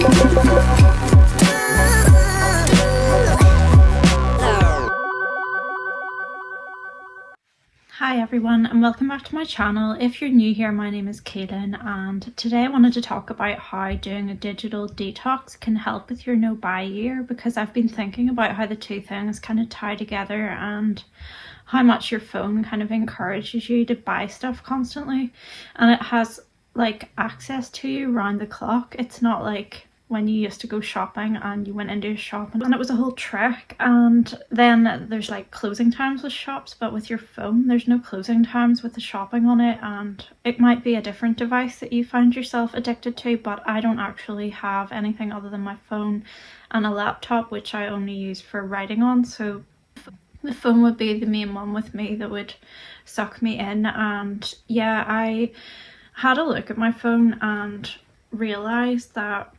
Hi everyone and welcome back to my channel. If you're new here, my name is Kaylin and today I wanted to talk about how doing a digital detox can help with your no buy year, because I've been thinking about how the two things kind of tie together and how much your phone kind of encourages you to buy stuff constantly, and it has like access to you round the clock. It's not like when you used to go shopping and you went into a shop and it was a whole trek, and then there's like closing times with shops, but with your phone there's no closing times with the shopping on it. And it might be a different device that you find yourself addicted to, but I don't actually have anything other than my phone and a laptop, which I only use for writing on, so the phone would be the main one with me that would suck me in. And yeah, I had a look at my phone and realized that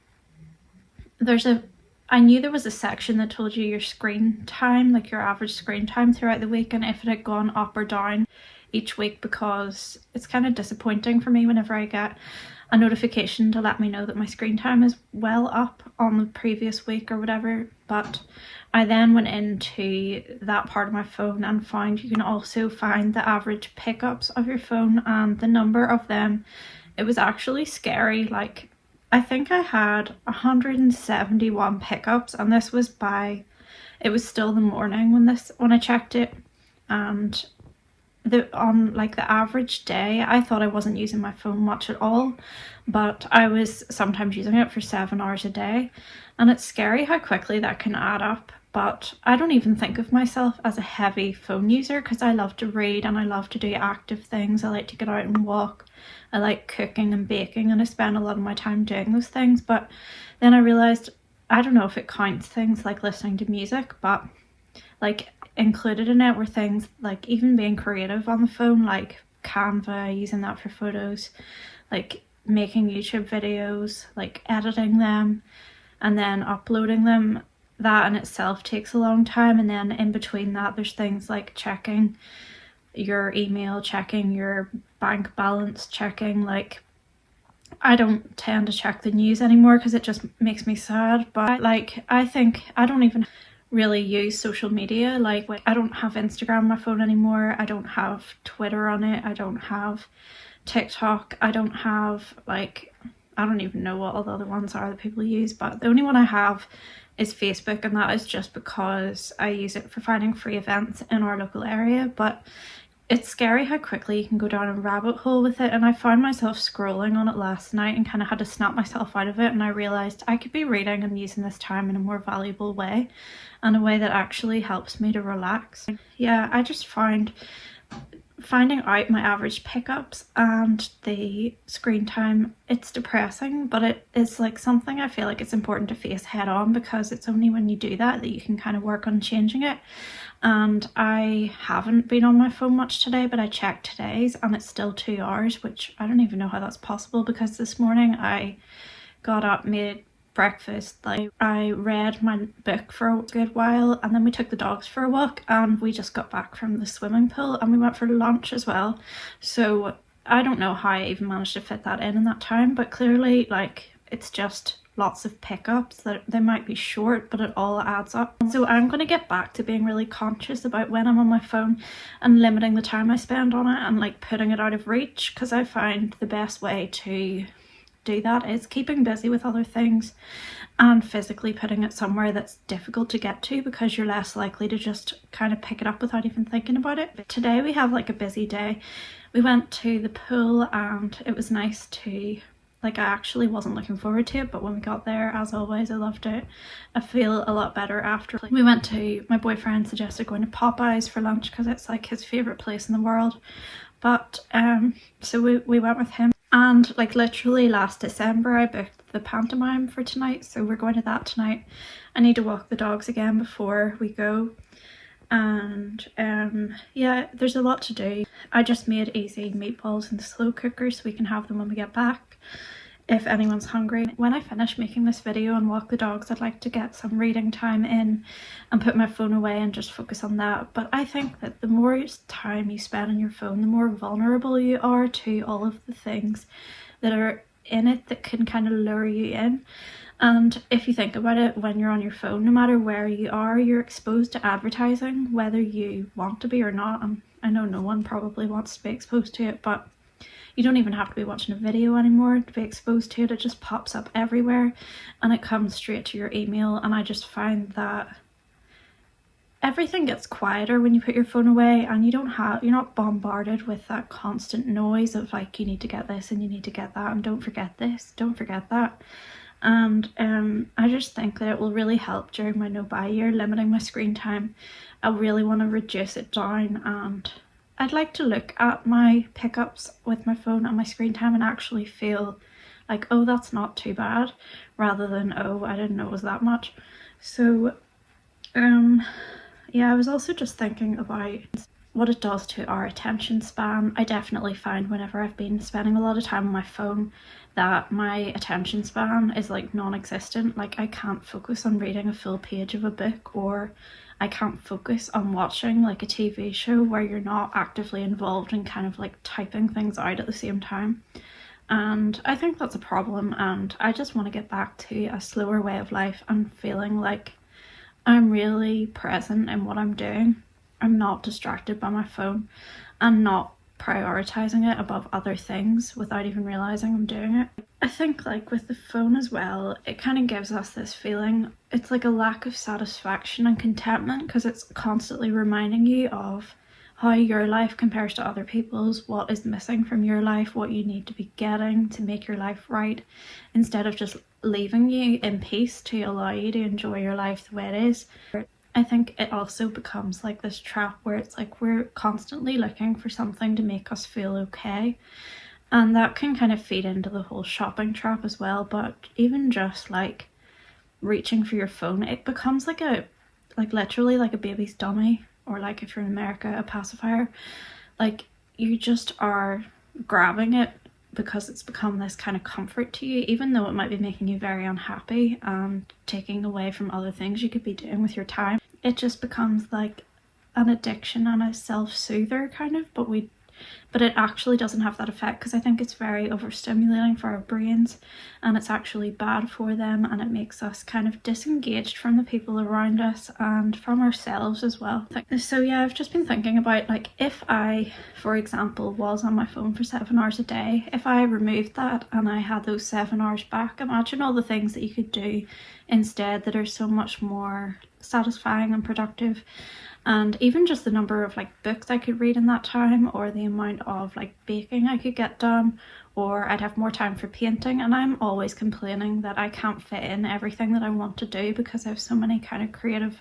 I knew there was a section that told you your screen time, like your average screen time throughout the week, and if it had gone up or down each week, because it's kind of disappointing for me whenever I get a notification to let me know that my screen time is well up on the previous week or whatever. But I then went into that part of my phone and found you can also find the average pickups of your phone and the number of them. It was actually scary. Like, I think I had 171 pickups, and this was it was still the morning when I checked it, and on like the average day I thought I wasn't using my phone much at all, but I was sometimes using it for 7 hours a day, and it's scary how quickly that can add up. But I don't even think of myself as a heavy phone user, because I love to read and I love to do active things. I like to get out and walk. I like cooking and baking, and I spend a lot of my time doing those things. But then I realized, I don't know if it counts things like listening to music, but like included in it were things like even being creative on the phone, like Canva, using that for photos, like making YouTube videos, like editing them and then uploading them. That in itself takes a long time, and then in between that there's things like checking your email, checking your bank balance, checking, like, I don't tend to check the news anymore because it just makes me sad. But like, I think I don't even really use social media. Like, I don't have Instagram on my phone anymore, I don't have Twitter on it, I don't have TikTok, I don't have, like, I don't even know what all the other ones are that people use, but the only one I have is Facebook, and that is just because I use it for finding free events in our local area. But it's scary how quickly you can go down a rabbit hole with it, and I found myself scrolling on it last night and kind of had to snap myself out of it, and I realised I could be reading and using this time in a more valuable way, and a way that actually helps me to relax. Yeah, I just finding out my average pickups and the screen time, it's depressing, but it is like something I feel like it's important to face head on, because it's only when you do that that you can kind of work on changing it. And I haven't been on my phone much today, but I checked today's and it's still 2 hours, which I don't even know how that's possible, because this morning I got up, made breakfast, like I read my book for a good while, and then we took the dogs for a walk, and we just got back from the swimming pool and we went for lunch as well. So I don't know how I even managed to fit that in that time, but clearly, like, it's just lots of pickups that they might be short, but it all adds up. So I'm going to get back to being really conscious about when I'm on my phone and limiting the time I spend on it, and like putting it out of reach, because I find the best way to do that is keeping busy with other things and physically putting it somewhere that's difficult to get to, because you're less likely to just kind of pick it up without even thinking about it. But today we have like a busy day. We went to the pool and it was nice to, like, I actually wasn't looking forward to it, but when we got there, as always, I loved it. I feel a lot better after. We went to, my boyfriend suggested going to Popeyes for lunch because it's like his favourite place in the world. But so we went with him. And like literally last December I booked the pantomime for tonight, so we're going to that tonight. I need to walk the dogs again before we go, and yeah, there's a lot to do. I just made easy meatballs in the slow cooker so we can have them when we get back if anyone's hungry. When I finish making this video and walk the dogs, I'd like to get some reading time in and put my phone away and just focus on that. But I think that the more time you spend on your phone, the more vulnerable you are to all of the things that are in it that can kind of lure you in. And if you think about it, when you're on your phone, no matter where you are, you're exposed to advertising, whether you want to be or not. And I know no one probably wants to be exposed to it, but you don't even have to be watching a video anymore to be exposed to it. It just pops up everywhere and it comes straight to your email. And I just find that everything gets quieter when you put your phone away, and you're not bombarded with that constant noise of like, you need to get this and you need to get that and don't forget this, don't forget that. And I just think that it will really help during my no-buy year, limiting my screen time. I really want to reduce it down, and I'd like to look at my pickups with my phone and my screen time and actually feel like, oh, that's not too bad, rather than, oh, I didn't know it was that much. So yeah, I was also just thinking about what it does to our attention span. I definitely find whenever I've been spending a lot of time on my phone that my attention span is like non-existent. Like, I can't focus on reading a full page of a book, or I can't focus on watching like a TV show where you're not actively involved in kind of like typing things out at the same time. And I think that's a problem, and I just want to get back to a slower way of life and feeling like I'm really present in what I'm doing. I'm not distracted by my phone and not prioritizing it above other things without even realizing I'm doing it. I think like with the phone as well, it kind of gives us this feeling, it's like a lack of satisfaction and contentment, because it's constantly reminding you of how your life compares to other people's, what is missing from your life, what you need to be getting to make your life right, instead of just leaving you in peace to allow you to enjoy your life the way it is. I think it also becomes like this trap where it's like we're constantly looking for something to make us feel okay, and that can kind of feed into the whole shopping trap as well. But even just like reaching for your phone, it becomes like literally like a baby's dummy, or like if you're in America, a pacifier. Like, you just are grabbing it because it's become this kind of comfort to you, even though it might be making you very unhappy and taking away from other things you could be doing with your time. It just becomes like an addiction and a self-soother kind of, but it actually doesn't have that effect, because I think it's very overstimulating for our brains, and it's actually bad for them, and it makes us kind of disengaged from the people around us and from ourselves as well. So yeah, I've just been thinking about, like, if I, for example, was on my phone for 7 hours a day, if I removed that and I had those 7 hours back, imagine all the things that you could do instead that are so much more satisfying and productive. And even just the number of like books I could read in that time, or the amount of like baking I could get done, or I'd have more time for painting. And I'm always complaining that I can't fit in everything that I want to do, because I have so many kind of creative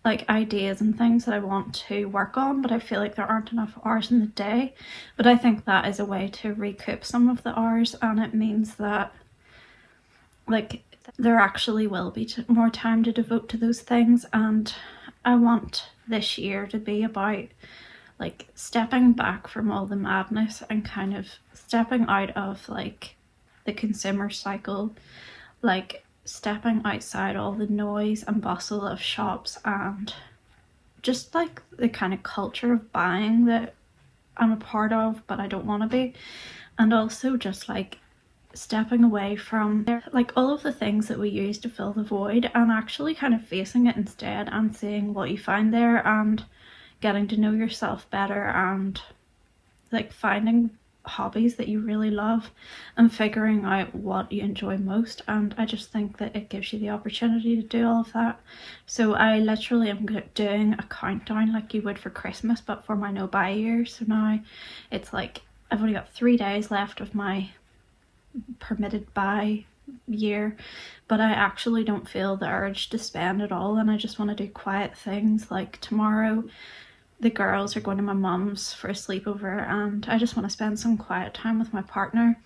like ideas and things that I want to work on, but I feel like there aren't enough hours in the day. But I think that is a way to recoup some of the hours, and it means that like there actually will be more time to devote to those things. And I want this year to be about like stepping back from all the madness and kind of stepping out of like the consumer cycle, like stepping outside all the noise and bustle of shops and just like the kind of culture of buying that I'm a part of but I don't want to be. And also just like stepping away from like all of the things that we use to fill the void, and actually kind of facing it instead and seeing what you find there, and getting to know yourself better, and like finding hobbies that you really love and figuring out what you enjoy most. And I just think that it gives you the opportunity to do all of that. So I literally am doing a countdown like you would for Christmas, but for my no buy year. So now it's like I've only got 3 days left of my permitted buy year, but I actually don't feel the urge to spend at all, and I just want to do quiet things. Like tomorrow the girls are going to my mum's for a sleepover, and I just want to spend some quiet time with my partner.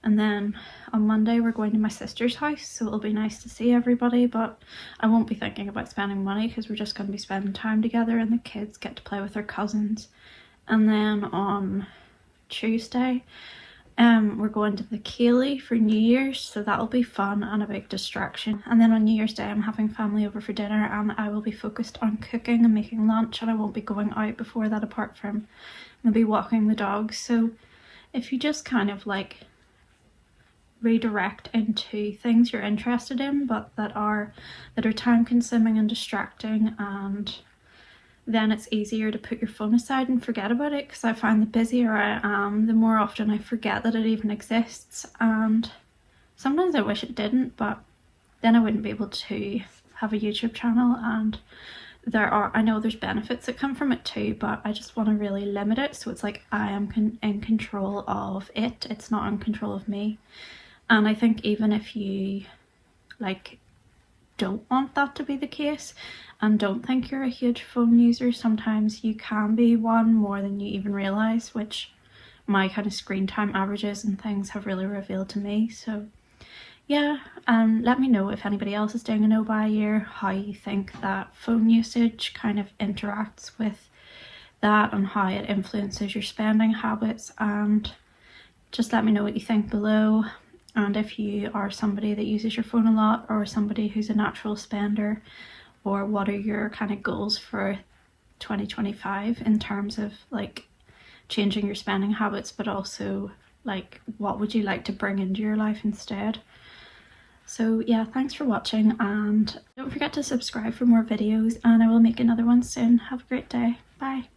And then on Monday we're going to my sister's house, so it'll be nice to see everybody, but I won't be thinking about spending money because we're just going to be spending time together and the kids get to play with their cousins. And then on Tuesday we're going to the Ceilidh for New Year's, so that'll be fun and a big distraction. And then on New Year's Day I'm having family over for dinner, and I will be focused on cooking and making lunch, and I won't be going out before that, apart from I'll be walking the dogs. So if you just kind of like redirect into things you're interested in but that are time consuming and distracting, and then it's easier to put your phone aside and forget about it, because I find the busier I am, the more often I forget that it even exists. And sometimes I wish it didn't, but then I wouldn't be able to have a YouTube channel. And I know there's benefits that come from it too, but I just want to really limit it, so it's like I am in control of it, it's not in control of me. And I think even if you like don't want that to be the case and don't think you're a huge phone user, sometimes you can be one more than you even realize, which my kind of screen time averages and things have really revealed to me. So yeah, let me know if anybody else is doing a no buy year, how you think that phone usage kind of interacts with that and how it influences your spending habits, and just let me know what you think below. And if you are somebody that uses your phone a lot, or somebody who's a natural spender, or what are your kind of goals for 2025 in terms of like changing your spending habits, but also like what would you like to bring into your life instead. So yeah, thanks for watching, and don't forget to subscribe for more videos, and I will make another one soon. Have a great day. Bye.